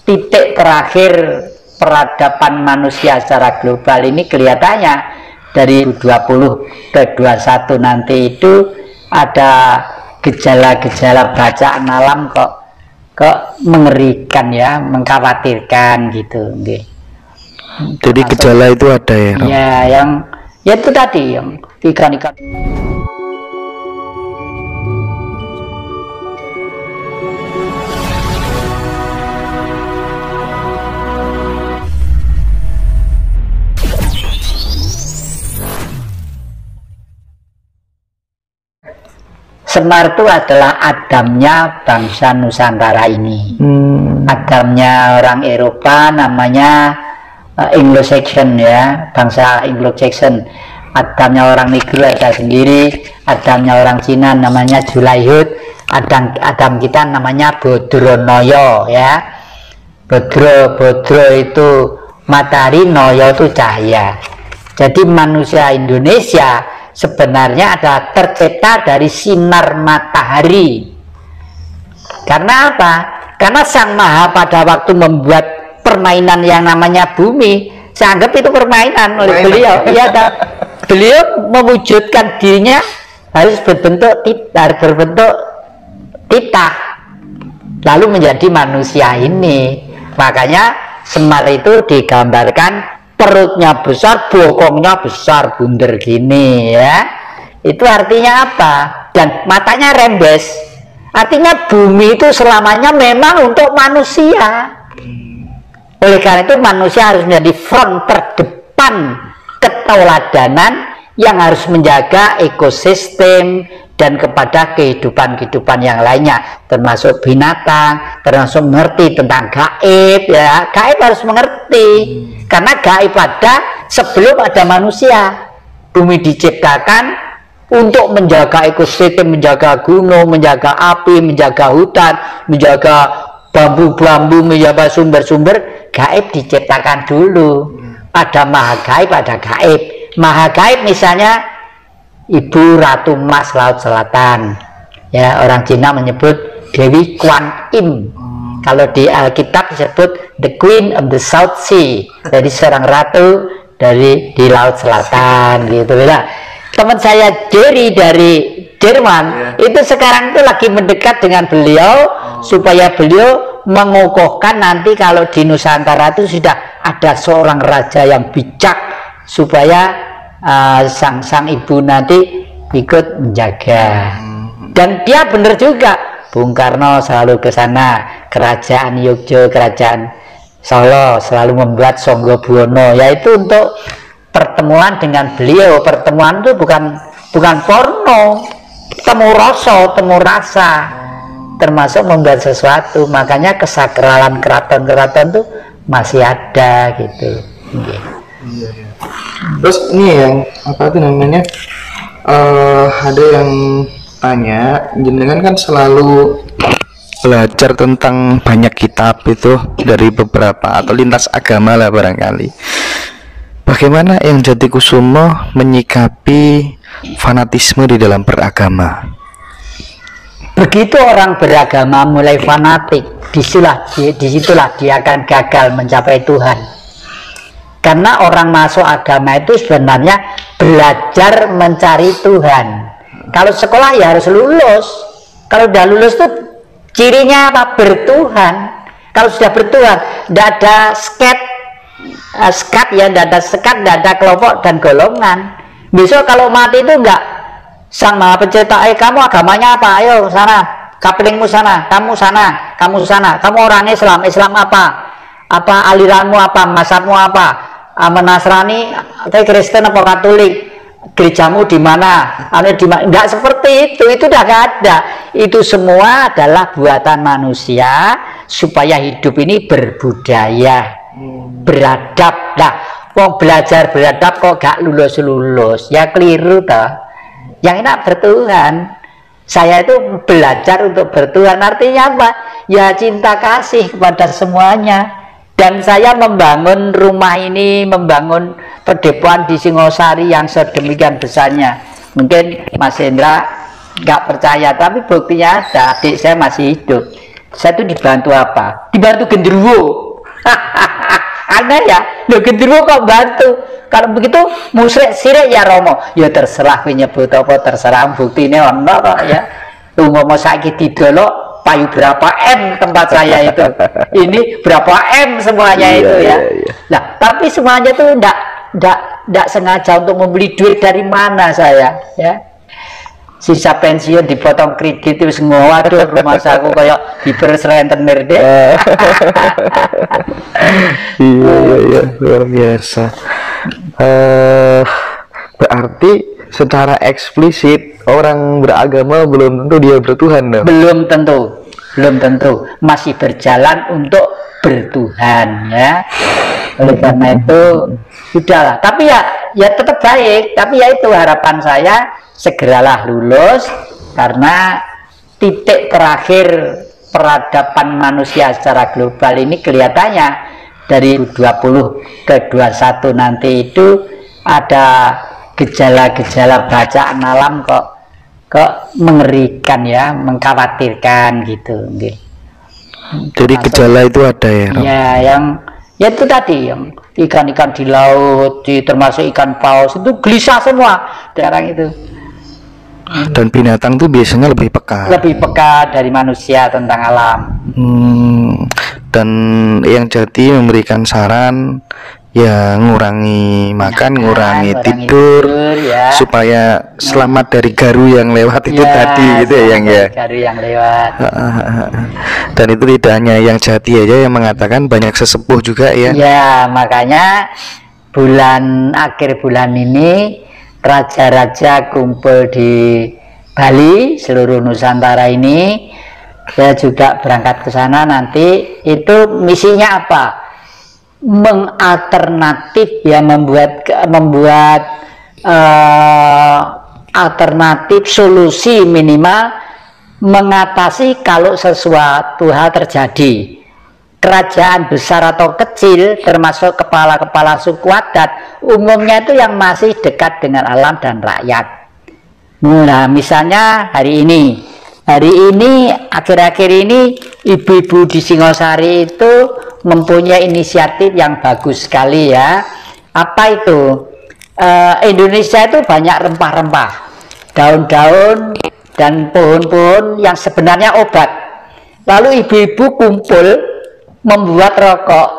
titik terakhir peradaban manusia secara global ini kelihatannya dari 20 ke 21 nanti itu ada gejala-gejala bacaan alam kok mengerikan ya, mengkhawatirkan gitu. Jadi gejala itu ada ya? Ya, yang ya itu tadi yang ikan-ikan. Semar itu adalah Adamnya bangsa Nusantara ini. Adamnya orang Eropa namanya Anglo-Saxon ya, bangsa Anglo-Saxon. Adamnya orang Negro ada sendiri, Adamnya orang Cina namanya Julaihut, Adam kita namanya Bodronoyo ya. Bodro itu matahari, Noyo itu cahaya. Jadi manusia Indonesia sebenarnya adalah tercipta dari sinar matahari. Karena apa? Karena Sang Maha pada waktu membuat permainan yang namanya bumi, saya anggap itu permainan oleh beliau. Ya, beliau mewujudkan dirinya harus berbentuk titah, lalu menjadi manusia ini. Makanya Semar itu digambarkan perutnya besar, bokongnya besar, bunder gini ya. Itu artinya apa? Dan matanya rembes. Artinya bumi itu selamanya memang untuk manusia. Oleh karena itu manusia harus menjadi front terdepan keteladanan yang harus menjaga ekosistem dan kepada kehidupan-kehidupan yang lainnya, termasuk binatang, termasuk mengerti tentang gaib ya. Gaib harus mengerti. Karena gaib ada sebelum ada manusia. Bumi diciptakan untuk menjaga ekosistem, menjaga gunung, menjaga api, menjaga hutan, menjaga bambu-bambu, menjaga sumber-sumber. Gaib diciptakan dulu. Ada maha gaib, ada gaib. Maha gaib misalnya Ibu Ratu Emas Laut Selatan. Ya, orang Cina menyebut Dewi Kuan Im. Kalau di Alkitab disebut the Queen of the South Sea, jadi seorang ratu di Laut Selatan gitu. Nah, teman saya Jerry dari Jerman itu sekarang itu lagi mendekat dengan beliau supaya beliau mengokohkan nanti kalau di Nusantara itu sudah ada seorang raja yang bijak supaya sang ibu nanti ikut menjaga. Dan dia benar juga, Bung Karno selalu ke sana, kerajaan Yogyakarta, kerajaan Solo selalu membuat Songgo Buwono, yaitu untuk pertemuan dengan beliau. Pertemuan itu bukan porno, temu rasa, termasuk membuat sesuatu. Makanya kesakralan keraton-keraton itu masih ada gitu. Iya. Terus ini yang apa itu namanya? Ada yang tanya, jenengan kan selalu belajar tentang banyak kitab itu dari beberapa atau lintas agama lah barangkali. Bagaimana yang Jatikusumo menyikapi fanatisme di dalam beragama? Begitu orang beragama mulai fanatik, disitulah dia akan gagal mencapai Tuhan. Karena orang masuk agama itu sebenarnya belajar mencari Tuhan. Kalau sekolah ya harus lulus. Kalau udah lulus tuh cirinya apa? Bertuhan. Kalau sudah bertuhan, tidak ada skat ya, tidak ada sekat, tidak ada kelompok dan golongan. Besok kalau mati itu enggak, Sang Maha Pencipta, kamu agamanya apa? Ayo sana, kapelingmu sana, kamu sana, kamu sana. Kamu orang Islam, Islam apa? Apa aliranmu apa? Mazhabmu apa? Nasrani, atau Kristen apa Katolik? Gerejamu di mana? Enggak seperti itu udah gak ada. Itu semua adalah buatan manusia supaya hidup ini berbudaya, beradab. Nah, mau belajar beradab kok gak lulus ya keliru toh. Yang enak bertuhan. Saya itu belajar untuk bertuhan, artinya apa? Ya cinta kasih kepada semuanya. Dan saya membangun rumah ini, membangun perdepoan di Singosari yang sedemikian besarnya. Mungkin Mas Hendra nggak percaya, tapi buktinya ada, adik saya masih hidup. Saya tuh dibantu apa? Dibantu genderuwo. Aneh ya, lo genderuwo kok bantu. Kalau begitu musyrik sirik ya Romo. Ya terserah nyebut apa terserah, buktine ono kok ya. Umpama saiki didolok payu berapa M tempat saya itu. Ini berapa M semuanya itu ya. Nah, tapi semuanya tuh enggak sengaja untuk membeli duit dari mana saya ya. Sisa pensiun dipotong kredit itu semua, waduh rumah saku kayak hiperselentenir deh. Iya, luar biasa. Berarti secara eksplisit orang beragama belum tentu dia bertuhan dong? Belum tentu masih berjalan untuk bertuhan ya. Oleh karena itu sudahlah, tapi ya tetap baik, tapi ya itu harapan saya segeralah lulus, karena titik terakhir peradaban manusia secara global ini kelihatannya dari 20 ke 21 nanti itu ada gejala-gejala bacaan alam kok mengerikan ya, mengkhawatirkan gitu. Jadi gejala itu ada ya? Ya, ya itu tadi yang ikan-ikan di laut, termasuk ikan paus itu gelisah semua sekarang itu. Dan binatang tuh biasanya lebih peka dari manusia tentang alam. Dan yang jadi memberikan saran ya ngurangi makan, ngurangi tidur ya, supaya selamat dari garu yang lewat itu tadi gitu ya, yang ya garu yang lewat. Dan itu tidak hanya yang jati aja yang mengatakan, banyak sesepuh juga ya. Ya, makanya akhir bulan ini raja-raja kumpul di Bali, seluruh Nusantara ini. Saya juga berangkat ke sana nanti. Itu misinya apa? Mengalternatif ya, membuat alternatif solusi minimal mengatasi kalau sesuatu hal terjadi. Kerajaan besar atau kecil, termasuk kepala-kepala suku adat, umumnya itu yang masih dekat dengan alam dan rakyat. Nah, misalnya hari ini akhir-akhir ini ibu-ibu di Singosari itu mempunyai inisiatif yang bagus sekali ya. Apa itu? Indonesia itu banyak rempah-rempah, daun-daun dan pohon-pohon yang sebenarnya obat. Lalu ibu-ibu kumpul membuat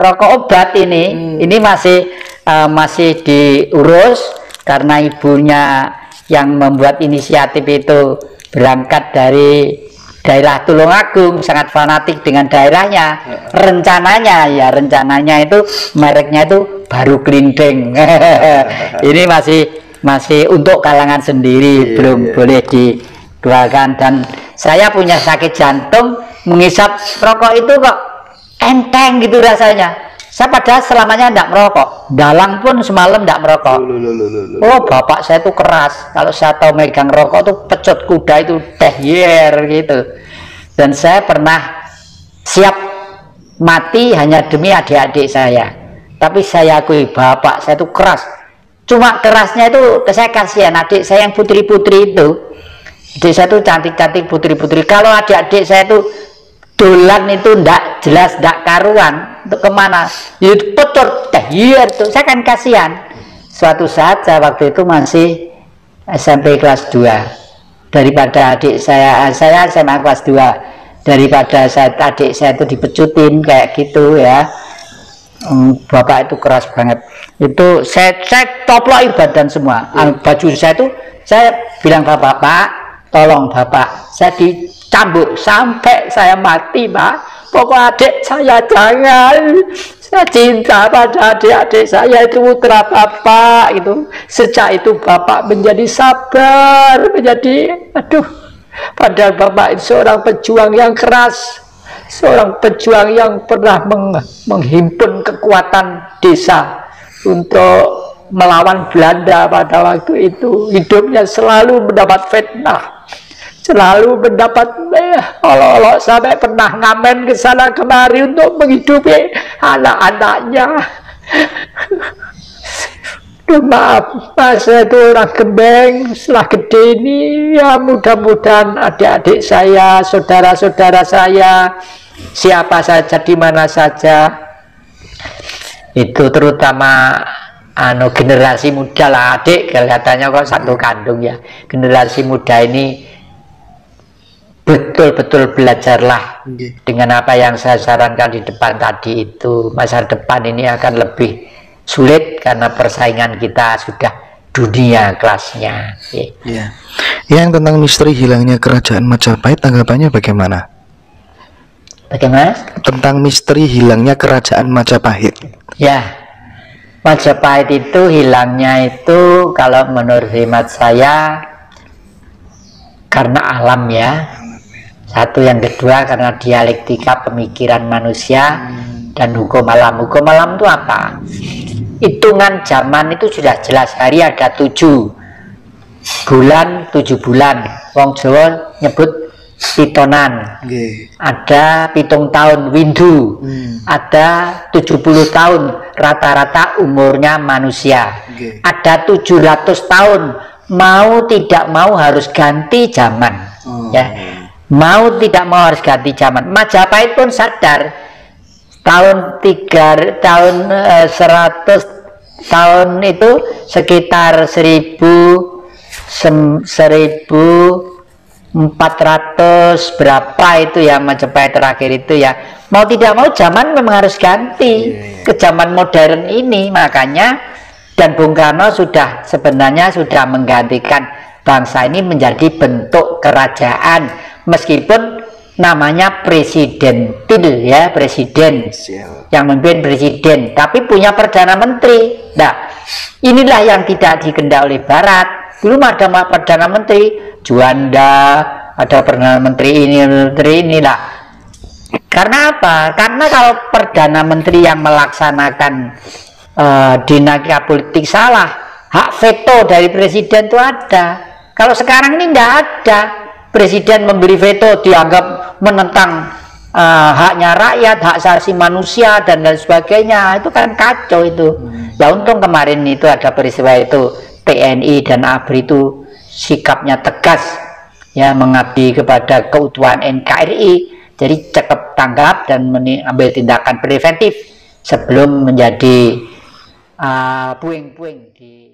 rokok obat ini. Ini masih diurus karena ibunya yang membuat inisiatif itu berangkat dari daerah Tulungagung, sangat fanatik dengan daerahnya. Rencananya itu mereknya itu Baru Klindeng. Ini masih untuk kalangan sendiri, belum boleh dikeluarkan. Dan saya punya sakit jantung, menghisap rokok itu kok enteng gitu rasanya. Saya padahal selamanya tidak merokok, dalang pun semalam tidak merokok. Oh, bapak saya itu keras, kalau saya tahu megang rokok tuh pecut kuda itu tehyer gitu. Dan saya pernah siap mati hanya demi adik-adik saya, tapi saya akui bapak saya itu keras. Cuma kerasnya itu saya kasihan adik saya yang putri-putri itu. Adik saya itu cantik-cantik putri-putri. Kalau adik-adik saya itu dolan itu ndak jelas, ndak karuan, untuk kemana itu pecor iya itu, saya kan kasihan. Suatu saat saya waktu itu masih SMP kelas 2, daripada adik saya SMA kelas 2, daripada adik saya itu dipecutin kayak gitu ya. Bapak itu keras banget, itu saya toplokin badan semua. Baju saya itu saya bilang bapak, tolong bapak, saya dicambuk sampai saya mati Pak. Pokok adik saya jangan, saya cinta pada adik-adik saya itu putra bapak itu. Sejak itu bapak menjadi sabar, padahal bapak itu seorang pejuang yang keras, seorang pejuang yang pernah menghimpun kekuatan desa untuk melawan Belanda pada waktu itu. Hidupnya selalu mendapat fitnah, selalu mendapat olok-olok, sampai pernah ngamen ke sana kemari untuk menghidupi anak-anaknya. Maaf Mas, saya itu orang Gembeng. Setelah gede ini ya mudah-mudahan adik-adik saya, saudara-saudara saya, siapa saja di mana saja, itu terutama generasi muda lah, adik kelihatannya kok satu kandung ya, generasi muda ini betul-betul belajarlah dengan apa yang saya sarankan di depan tadi itu. Masa depan ini akan lebih sulit karena persaingan kita sudah dunia kelasnya. Ya. Yang tentang misteri hilangnya kerajaan Majapahit, tanggapannya bagaimana? Bagaimana? Tentang misteri hilangnya kerajaan Majapahit. Ya, Majapahit itu hilangnya itu kalau menurut hemat saya karena alam ya. Satu, yang kedua karena dialektika pemikiran manusia dan hukum alam. Hukum alam itu apa? Hitungan zaman itu sudah jelas, hari ada 7 bulan, 7 bulan. Wong Jawa nyebut pitonan. Ada pitung tahun windu, ada 70 tahun rata-rata umurnya manusia. Ada 700 tahun, mau tidak mau harus ganti zaman. Ya, mau tidak mau harus ganti zaman. Majapahit pun sadar tahun 100 tahun itu sekitar 1400 berapa itu ya, Majapahit terakhir itu ya, mau tidak mau zaman memang harus ganti ke zaman modern ini. Makanya dan Bung Karno sebenarnya sudah menggantikan bangsa ini menjadi bentuk kerajaan, meskipun namanya presidentil ya, presiden yang memimpin presiden, tapi punya perdana menteri. Nah, inilah yang tidak dikehendaki oleh Barat. Belum ada perdana menteri, Juanda, ada perdana menteri ini, menteri inilah. Karena apa? Karena kalau perdana menteri yang melaksanakan dinamika politik salah, hak veto dari presiden itu ada. Kalau sekarang ini tidak ada. Presiden memberi veto dianggap menentang haknya rakyat, hak asasi manusia dan lain sebagainya. Itu kan kacau itu. Ya untung kemarin itu ada peristiwa itu, TNI dan ABRI itu sikapnya tegas ya, mengabdi kepada keutuhan NKRI. Jadi cepat tanggap dan mengambil tindakan preventif sebelum menjadi puing-puing di